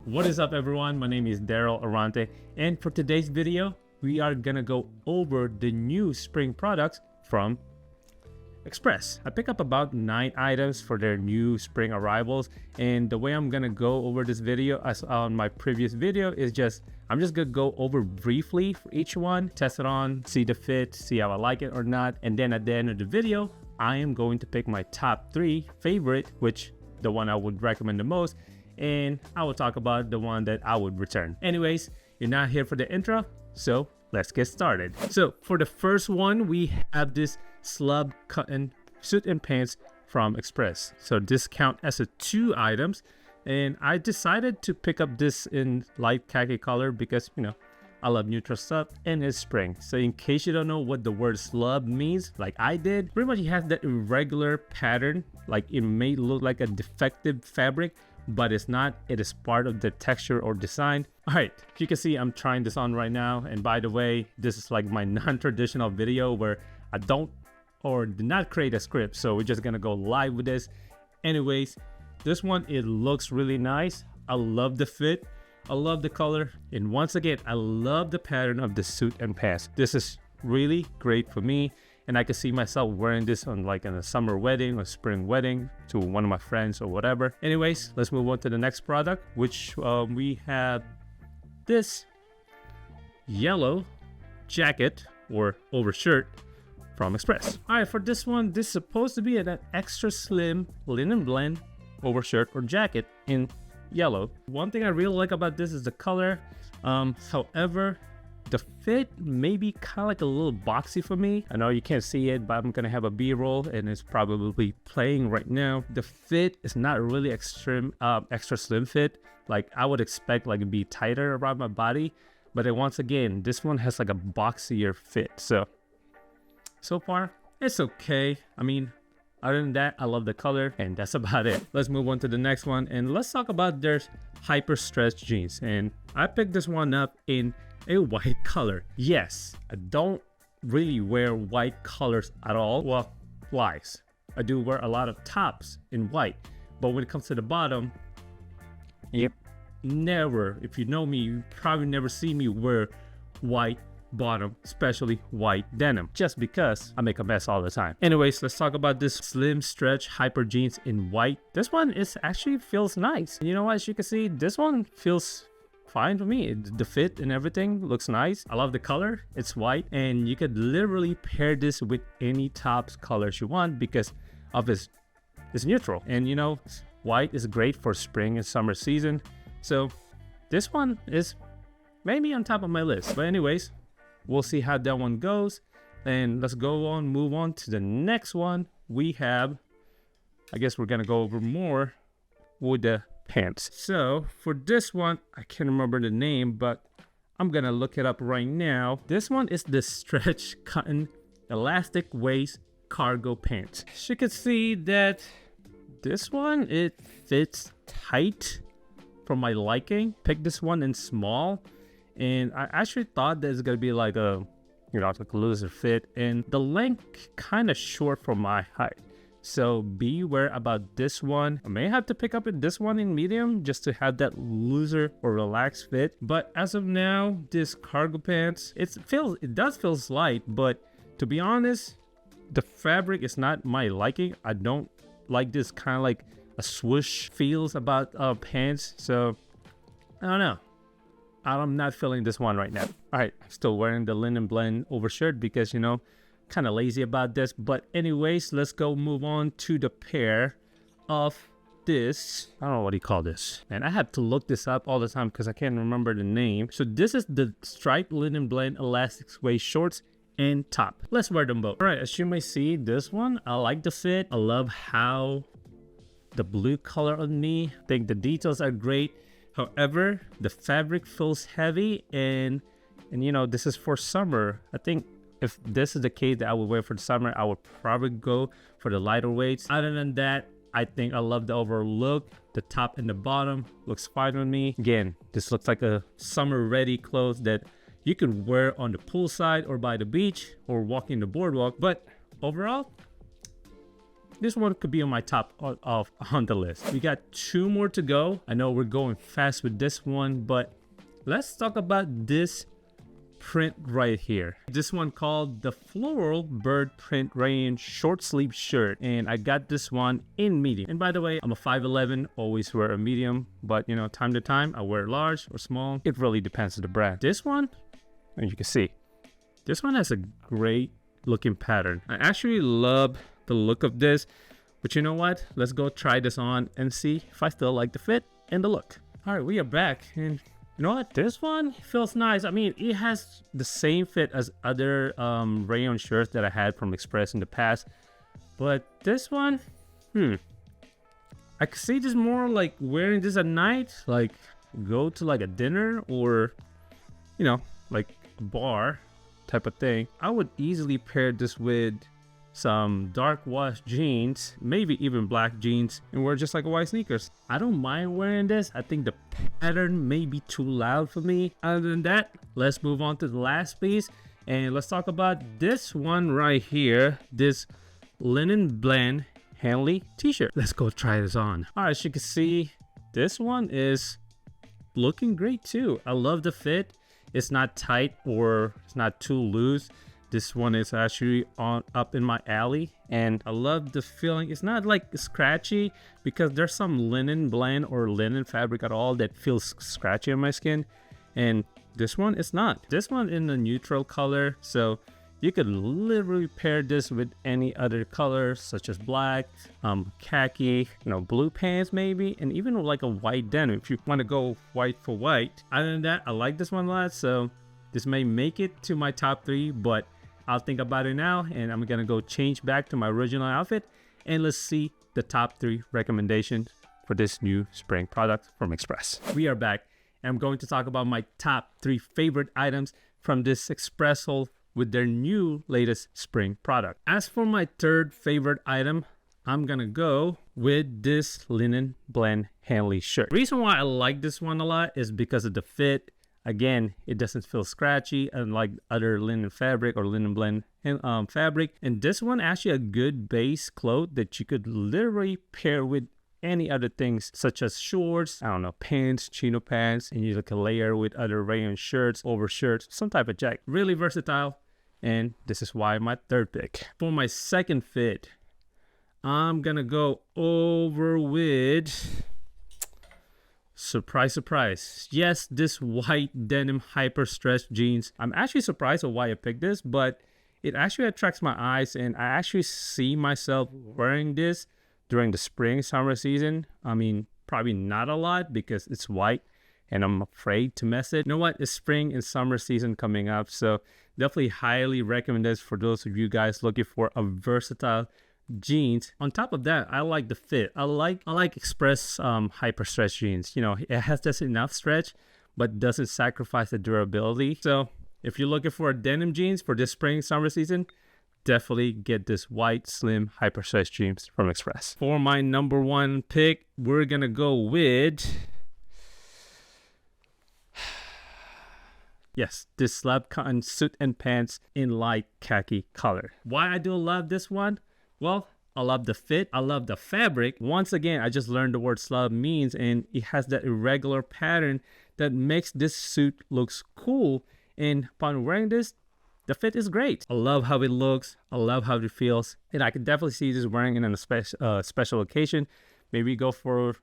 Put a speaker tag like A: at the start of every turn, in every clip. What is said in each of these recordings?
A: What is up everyone? My name is Daryl Arante, and for today's video, we are gonna go over the new spring products from Express. I pick up about 9 items for their new spring arrivals, and the way I'm gonna go over this video as on my previous video is I'm just gonna go over briefly for each one, test it on, see the fit, see how I like it or not, and then at the end of the video, I am going to pick my top 3 favorite, which the one I would recommend the most, and I will talk about the one that I would return. Anyways, you're not here for the intro, so let's get started. So for the first one, we have this slub cotton suit and pants from Express. So this count as 2 items, and I decided to pick up this in light khaki color because, you know, I love neutral stuff and it's spring. So in case you don't know what the word slub means, like I did, pretty much it has that irregular pattern, like it may look like a defective fabric, but it's not. It is part of the texture or design. All right, you can see I'm trying this on right now, and by the way, this is like my non-traditional video where I don't or did not create a script, so we're just gonna go live with this. Anyways, this one, it looks really nice. I love the fit, I love the color, and once again, I love the pattern of the suit and pants. This is really great for me, and I can see myself wearing this on like in a summer wedding or spring wedding to one of my friends or whatever. Anyways, let's move on to the next product, which we have this yellow jacket or overshirt from Express. All right, for this one, this is supposed to be an extra slim linen blend overshirt or jacket in yellow. One thing I really like about this is the color. However, the fit may be kind of like a little boxy for me. I know you can't see it, but I'm gonna have a B-roll and it's probably playing right now. The fit is not really extra slim fit. Like I would expect like it'd be tighter around my body, but then once again, this one has like a boxier fit. So far, it's okay. I mean, other than that, I love the color, and that's about it. Let's move on to the next one, and let's talk about their hyper stretch jeans. And I picked this one up in a white color. Yes, I don't really wear white colors at all. Well, lies. I do wear a lot of tops in white, but when it comes to the bottom, yep, never. If you know me, you probably never see me wear white bottom, especially white denim, just because I make a mess all the time. Anyways, let's talk about this slim stretch hyper jeans in white. This one is actually feels nice. You know what, as you can see, this one feels fine for me. The fit and everything looks nice. I love the color. It's white, and you could literally pair this with any tops colors you want because of it's neutral. And you know, white is great for spring and summer season. So this one is maybe on top of my list. But anyways, we'll see how that one goes, and let's move on to the next one. We have, I guess we're gonna go over more with the pants. So for this one, I can't remember the name, but I'm gonna look it up right now. This one is the stretch cotton elastic waist cargo pants. As you can see that this one, it fits tight for my liking. Pick this one in small. And I actually thought that it's gonna be like a, you know, like a looser fit, and the length kind of short for my height. So beware about this one. I may have to pick up this one in medium just to have that looser or relaxed fit. But as of now, this cargo pants, it does feel light, but to be honest, the fabric is not my liking. I don't like this kind of like a swoosh feels about pants. So I don't know. I'm not feeling this one right now. All right, I'm still wearing the linen blend overshirt because, you know, kind of lazy about this. But anyways, let's go move on to the pair of this. I don't know what you call this. And I have to look this up all the time because I can't remember the name. So this is the striped linen blend elastic waist shorts and top. Let's wear them both. All right, as you may see, this one, I like the fit. I love how the blue color on me. I think the details are great. However, the fabric feels heavy, and you know, this is for summer. I think if this is the case that I would wear for the summer, I would probably go for the lighter weights. Other than that, I think I love the overall look. The top and the bottom looks fine with me. Again, this looks like a summer ready clothes that you could wear on the poolside or by the beach or walking the boardwalk. But overall, this one could be on my top on the list. We got 2 more to go. I know we're going fast with this one, but let's talk about this print right here. This one called the Floral Bird Print Rayon short sleeve shirt, and I got this one in medium. And by the way, I'm a 5'11", always wear a medium, but you know, time to time I wear large or small. It really depends on the brand. This one, as you can see, this one has a great looking pattern. I actually love the look of this, but you know what? Let's go try this on and see if I still like the fit and the look. All right, we are back, and you know what? This one feels nice. I mean, it has the same fit as other rayon shirts that I had from Express in the past. But this one, I could see this more like wearing this at night, like go to like a dinner or, you know, like a bar type of thing. I would easily pair this with some dark wash jeans, maybe even black jeans, and wear just like a white sneakers. I don't mind wearing this. I think the pattern may be too loud for me. Other than that, let's move on to the last piece, and let's talk about this one right here, this Linen Blend Henley t-shirt. Let's go try this on. All right, as you can see, this one is looking great too. I love the fit. It's not tight or it's not too loose. This one is actually up in my alley, and I love the feeling. It's not like scratchy because there's some linen blend or linen fabric at all that feels scratchy on my skin, and this one is not. This one in a neutral color, so you could literally pair this with any other color such as black, khaki, you know, blue pants maybe, and even like a white denim if you want to go white for white. Other than that, I like this one a lot, so this may make it to my top 3, but I'll think about it now, and I'm gonna go change back to my original outfit, and let's see the top 3 recommendations for this new spring product from Express. We are back, and I'm going to talk about my top 3 favorite items from this Express haul with their new latest spring product. As for my 3rd favorite item, I'm gonna go with this Linen Blend Henley shirt. The reason why I like this one a lot is because of the fit. Again, it doesn't feel scratchy unlike other linen fabric or linen blend fabric. And this one actually a good base cloth that you could literally pair with any other things such as shorts, I don't know, pants, chino pants, and you can layer with other rayon shirts, over shirts, some type of jacket. Really versatile, and this is why my 3rd pick. For my 2nd fit, I'm gonna go over with, surprise, surprise. Yes, this white denim hyper stretch jeans. I'm actually surprised at why I picked this, but it actually attracts my eyes, and I actually see myself wearing this during the spring summer season. I mean, probably not a lot because it's white and I'm afraid to mess it. You know what? It's spring and summer season coming up, so definitely highly recommend this for those of you guys looking for a versatile jeans. On top of that, I like the fit. I like Express hyper stretch jeans. You know, it has just enough stretch but doesn't sacrifice the durability. So if you're looking for denim jeans for this spring summer season, definitely get this white slim hyper stretch jeans from Express. For my number 1 pick, we're gonna go with yes, this slab cotton suit and pants in light khaki color. Why I do love this one? Well, I love the fit. I love the fabric. Once again, I just learned the word slab means, and it has that irregular pattern that makes this suit looks cool. And upon wearing this, the fit is great. I love how it looks. I love how it feels. And I can definitely see this wearing in a special occasion. Maybe go for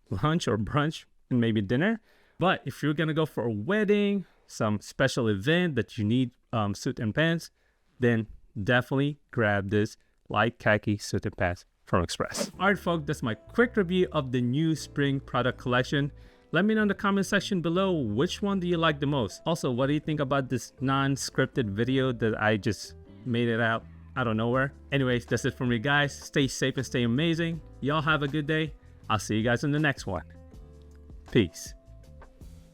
A: lunch or brunch and maybe dinner. But if you're going to go for a wedding, some special event that you need suit and pants, then definitely grab this light khaki suit and pants from Express. All right, folks, that's my quick review of the new spring product collection. Let me know in the comment section below which one do you like the most. Also, what do you think about this non-scripted video that I just made it out of nowhere? Anyways, that's it from me, guys. Stay safe and stay amazing. Y'all have a good day. I'll see you guys in the next one. Peace.